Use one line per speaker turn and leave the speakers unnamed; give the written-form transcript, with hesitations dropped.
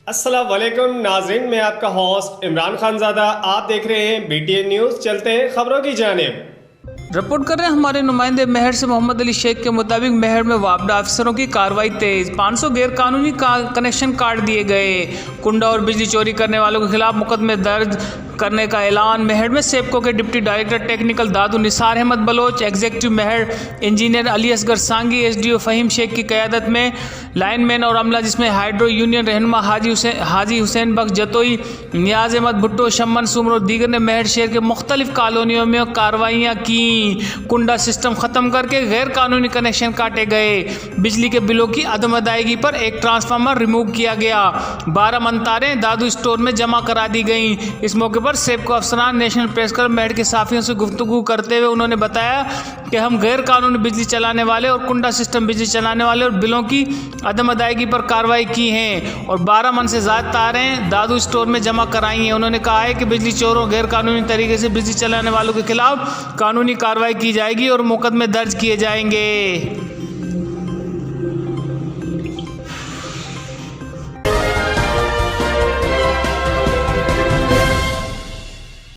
अस्सलाम वालेकुम नाज़रीन, मैं आपका होस्ट इमरान खानज़ादा। आप देख रहे हैं BTN न्यूज़। चलते हैं खबरों की जानिब।
रिपोर्ट कर रहे हैं हमारे नुमाइंदे मेहर से। मोहम्मद अली शेख के मुताबिक मेहर में वापडा अफसरों की कार्रवाई तेज, 500 गैरकानूनी कनेक्शन काट दिए गए। कुंडा और बिजली चोरी करने वालों के खिलाफ मुकदमे दर्ज करने का ऐलान। मेहर में सेपको के डिप्टी डायरेक्टर टेक्निकल दादू निसार अहमद बलोच, एग्जीक्यूटिव मेहर इंजीनियर अली असगर सांगी, SDO फ़हीम शेख की क़यादत में लाइनमैन और अमला जिसमें हाइड्रो यूनियन रहनुमा हाजी हुसैन बख्श जतोई, नियाज अहमद भुट्टो, शम्मन सुमर और दीगर ने मेहर शहर के मुख्तलिफ कॉलोनियों में कार्रवाइयाँ की। कुंडा सिस्टम ख़त्म करके गैर कानूनी कनेक्शन काटे गए। बिजली के बिलों की अदम अदायगी पर एक ट्रांसफार्मर रिमूव किया गया। 12 मनतारें दादू स्टोर में जमा करा दी गईं। इस मौके पर सेपको अफसरान नेशनल प्रेस क्लब मेहर के साफियों से गुफ्तगू करते हुए उन्होंने बताया कि हम गैर कानूनी बिजली चलाने वाले और कुंडा सिस्टम बिजली चलाने वाले और बिलों की अदम अदायगी पर कार्रवाई की हैं और 12 मन से ज़्यादा तारें दादू स्टोर में जमा कराई हैं। उन्होंने कहा है कि बिजली चोरों गैर कानूनी तरीके से बिजली चलाने वालों के खिलाफ कानूनी कार्रवाई की जाएगी और मुकदमे दर्ज किए जाएंगे।